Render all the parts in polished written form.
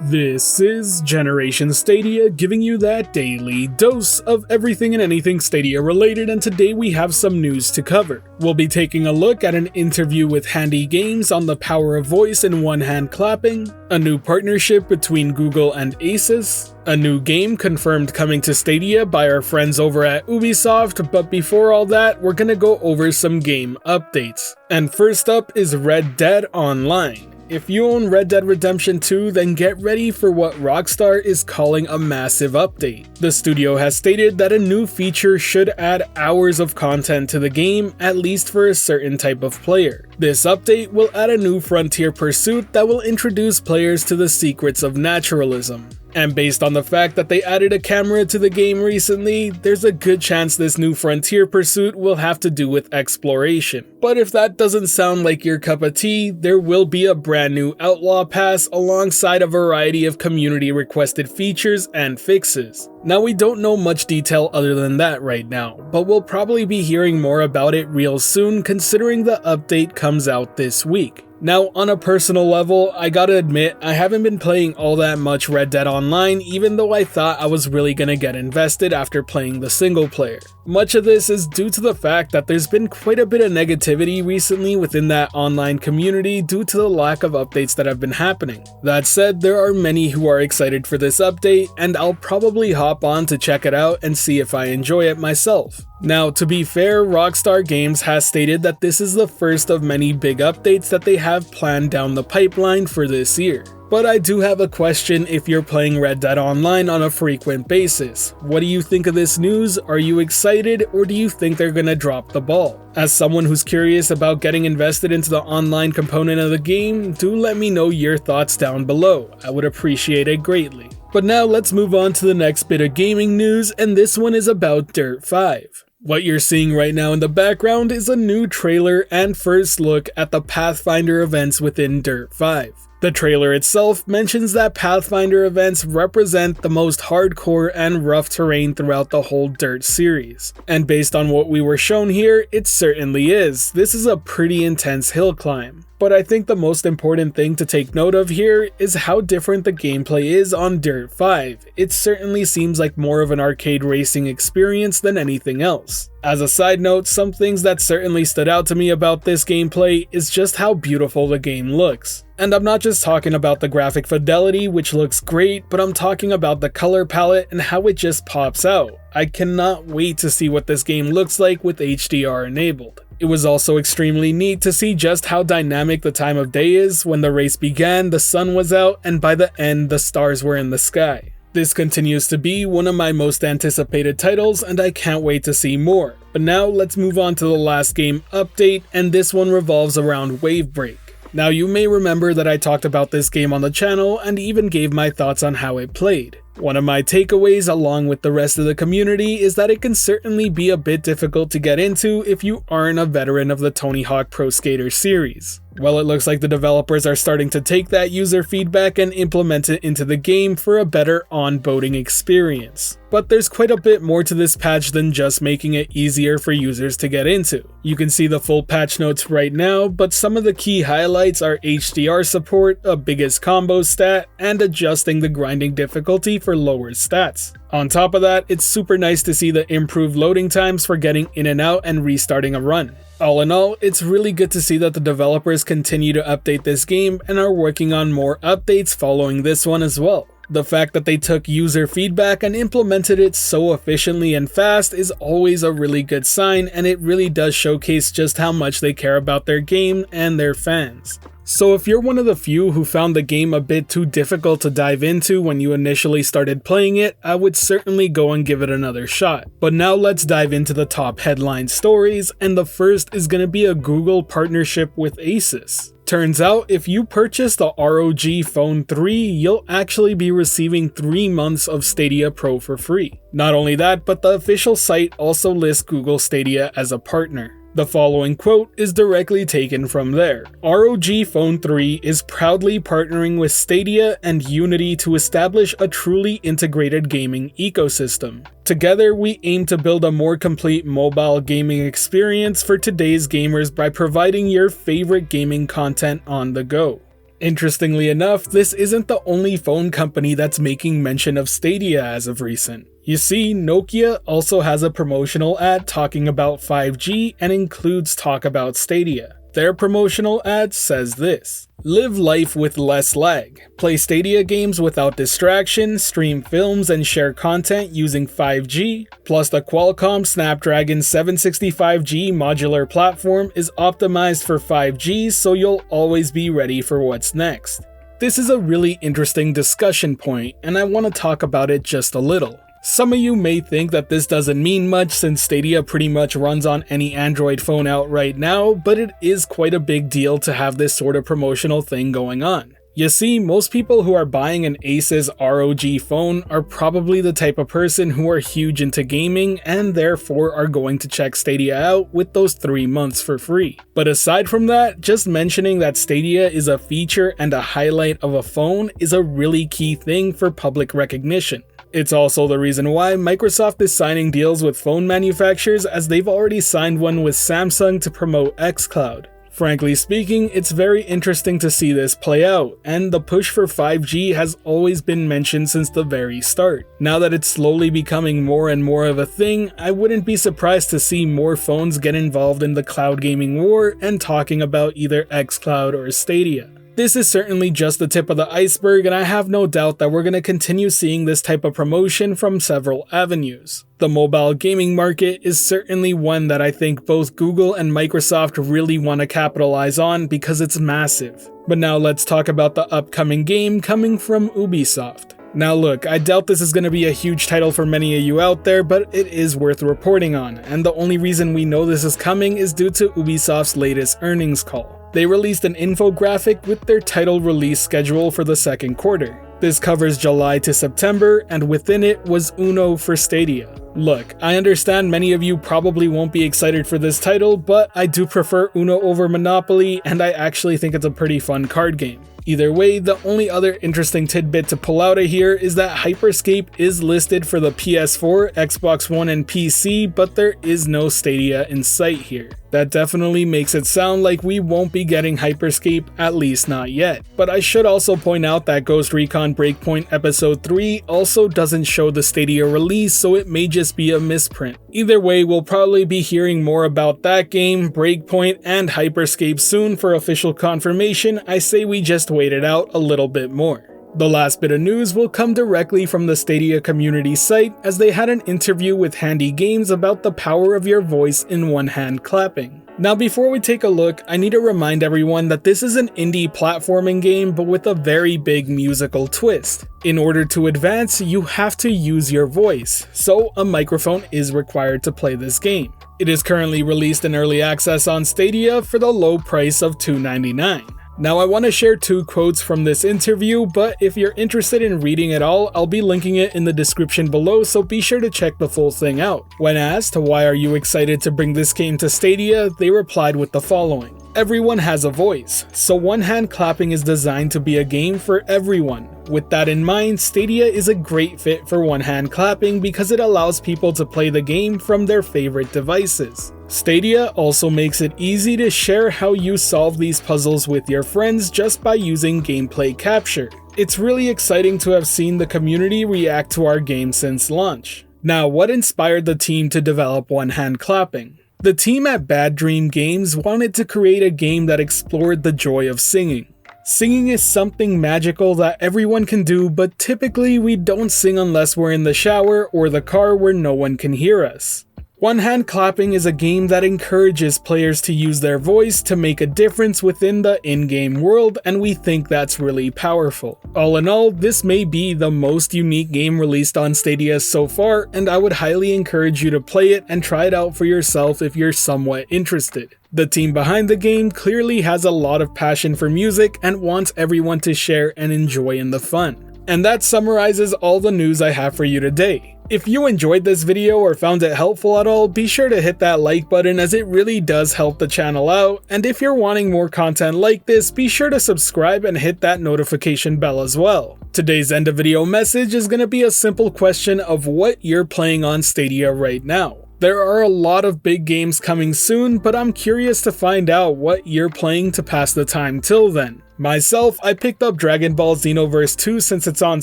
This is Generation Stadia, giving you that daily dose of everything and anything Stadia related, and today we have some news to cover. We'll be taking a look at an interview with Handy Games on the power of voice and one-hand clapping, a new partnership between Google and Asus, a new game confirmed coming to Stadia by our friends over at Ubisoft, but before all that, we're gonna go over some game updates. And first up is Red Dead Online. If you own Red Dead Redemption 2, then get ready for what Rockstar is calling a massive update. The studio has stated that a new feature should add hours of content to the game, at least for a certain type of player. This update will add a new frontier pursuit that will introduce players to the secrets of naturalism. And based on the fact that they added a camera to the game recently, there's a good chance this new frontier pursuit will have to do with exploration. But if that doesn't sound like your cup of tea, there will be a brand new Outlaw Pass alongside a variety of community requested features and fixes. Now, we don't know much detail other than that right now, but we'll probably be hearing more about it real soon considering the update comes out this week. Now, on a personal level, I gotta admit, I haven't been playing all that much Red Dead Online, even though I thought I was really gonna get invested after playing the single player. Much of this is due to the fact that there's been quite a bit of negativity recently within that online community due to the lack of updates that have been happening. That said, there are many who are excited for this update, and I'll probably hop on to check it out and see if I enjoy it myself. Now, to be fair, Rockstar Games has stated that this is the first of many big updates that they have planned down the pipeline for this year. But I do have a question if you're playing Red Dead Online on a frequent basis. What do you think of this news? Are you excited, or do you think they're gonna drop the ball? As someone who's curious about getting invested into the online component of the game, do let me know your thoughts down below. I would appreciate it greatly. But now let's move on to the next bit of gaming news, and this one is about Dirt 5. What you're seeing right now in the background is a new trailer and first look at the Pathfinder events within Dirt 5. The trailer itself mentions that Pathfinder events represent the most hardcore and rough terrain throughout the whole Dirt series. And based on what we were shown here, it certainly is. This is a pretty intense hill climb. But I think the most important thing to take note of here is how different the gameplay is on Dirt 5. It certainly seems like more of an arcade racing experience than anything else. As a side note, some things that certainly stood out to me about this gameplay is just how beautiful the game looks. And I'm not just talking about the graphic fidelity, which looks great, but I'm talking about the color palette and how it just pops out. I cannot wait to see what this game looks like with HDR enabled. It was also extremely neat to see just how dynamic the time of day is. When the race began, the sun was out, and by the end, the stars were in the sky. This continues to be one of my most anticipated titles, and I can't wait to see more. But now let's move on to the last game update, and this one revolves around Wavebreak. Now, you may remember that I talked about this game on the channel and even gave my thoughts on how it played. One of my takeaways along with the rest of the community is that it can certainly be a bit difficult to get into if you aren't a veteran of the Tony Hawk Pro Skater series. Well, it looks like the developers are starting to take that user feedback and implement it into the game for a better onboarding experience. But there's quite a bit more to this patch than just making it easier for users to get into. You can see the full patch notes right now, but some of the key highlights are HDR support, a biggest combo stat, and adjusting the grinding difficulty for lower stats. On top of that, it's super nice to see the improved loading times for getting in and out and restarting a run. All in all, it's really good to see that the developers continue to update this game and are working on more updates following this one as well. The fact that they took user feedback and implemented it so efficiently and fast is always a really good sign, and it really does showcase just how much they care about their game and their fans. So if you're one of the few who found the game a bit too difficult to dive into when you initially started playing it, I would certainly go and give it another shot. But now let's dive into the top headline stories, and the first is going to be a Google partnership with Asus. Turns out, if you purchase the ROG Phone 3, you'll actually be receiving 3 months of Stadia Pro for free. Not only that, but the official site also lists Google Stadia as a partner. The following quote is directly taken from there. ROG Phone 3 is proudly partnering with Stadia and Unity to establish a truly integrated gaming ecosystem. Together, we aim to build a more complete mobile gaming experience for today's gamers by providing your favorite gaming content on the go. Interestingly enough, this isn't the only phone company that's making mention of Stadia as of recent. You see, Nokia also has a promotional ad talking about 5G and includes talk about Stadia. Their promotional ad says this: "Live life with less lag. Play Stadia games without distraction, stream films and share content using 5G, plus the Qualcomm Snapdragon 765G modular platform is optimized for 5G, so you'll always be ready for what's next." This is a really interesting discussion point, and I want to talk about it just a little. Some of you may think that this doesn't mean much since Stadia pretty much runs on any Android phone out right now, but it is quite a big deal to have this sort of promotional thing going on. You see, most people who are buying an Asus ROG phone are probably the type of person who are huge into gaming and therefore are going to check Stadia out with those 3 months for free. But aside from that, just mentioning that Stadia is a feature and a highlight of a phone is a really key thing for public recognition. It's also the reason why Microsoft is signing deals with phone manufacturers, as they've already signed one with Samsung to promote xCloud. Frankly speaking, it's very interesting to see this play out, and the push for 5G has always been mentioned since the very start. Now that it's slowly becoming more and more of a thing, I wouldn't be surprised to see more phones get involved in the cloud gaming war and talking about either xCloud or Stadia. This is certainly just the tip of the iceberg, and I have no doubt that we're going to continue seeing this type of promotion from several avenues. The mobile gaming market is certainly one that I think both Google and Microsoft really want to capitalize on because it's massive. But now let's talk about the upcoming game coming from Ubisoft. Now look, I doubt this is going to be a huge title for many of you out there, but it is worth reporting on, and the only reason we know this is coming is due to Ubisoft's latest earnings call. They released an infographic with their title release schedule for the second quarter. This covers July to September, and within it was Uno for Stadia. Look, I understand many of you probably won't be excited for this title, but I do prefer Uno over Monopoly, and I actually think it's a pretty fun card game. Either way, the only other interesting tidbit to pull out of here is that Hyperscape is listed for the PS4, Xbox One, and PC, but there is no Stadia in sight here. That definitely makes it sound like we won't be getting Hyperscape, at least not yet. But I should also point out that Ghost Recon Breakpoint Episode 3 also doesn't show the Stadia release, so it may just be a misprint. Either way, we'll probably be hearing more about that game, Breakpoint, and Hyperscape soon for official confirmation. I say we just wait it out a little bit more. The last bit of news will come directly from the Stadia community site, as they had an interview with Handy Games about the power of your voice in one-hand clapping. Now before we take a look, I need to remind everyone that this is an indie platforming game but with a very big musical twist. In order to advance, you have to use your voice, so a microphone is required to play this game. It is currently released in early access on Stadia for the low price of $2.99. Now I want to share 2 quotes from this interview, but if you're interested in reading it all, I'll be linking it in the description below, so be sure to check the full thing out. When asked, why are you excited to bring this game to Stadia, they replied with the following: "Everyone has a voice, so one-hand clapping is designed to be a game for everyone. With that in mind, Stadia is a great fit for one-hand clapping because it allows people to play the game from their favorite devices. Stadia also makes it easy to share how you solve these puzzles with your friends just by using gameplay capture. It's really exciting to have seen the community react to our game since launch." Now, what inspired the team to develop one-hand clapping? The team at Bad Dream Games wanted to create a game that explored the joy of singing. Singing is something magical that everyone can do, but typically we don't sing unless we're in the shower or the car where no one can hear us. One-hand clapping is a game that encourages players to use their voice to make a difference within the in-game world, and we think that's really powerful. All in all, this may be the most unique game released on Stadia so far, and I would highly encourage you to play it and try it out for yourself if you're somewhat interested. The team behind the game clearly has a lot of passion for music and wants everyone to share and enjoy in the fun. And that summarizes all the news I have for you today. If you enjoyed this video or found it helpful at all, be sure to hit that like button as it really does help the channel out, and if you're wanting more content like this, be sure to subscribe and hit that notification bell as well. Today's end of video message is going to be a simple question of what you're playing on Stadia right now. There are a lot of big games coming soon, but I'm curious to find out what you're playing to pass the time till then. Myself, I picked up Dragon Ball Xenoverse 2 since it's on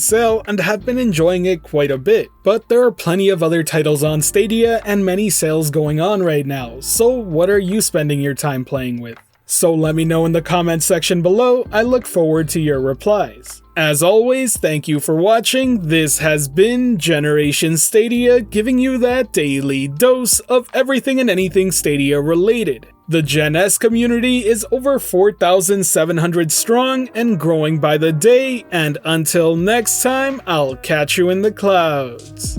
sale and have been enjoying it quite a bit, but there are plenty of other titles on Stadia and many sales going on right now, so what are you spending your time playing with? So let me know in the comments section below. I look forward to your replies. As always, thank you for watching. This has been Generation Stadia, giving you that daily dose of everything and anything Stadia related. The Gen S community is over 4,700 strong and growing by the day, and until next time, I'll catch you in the clouds.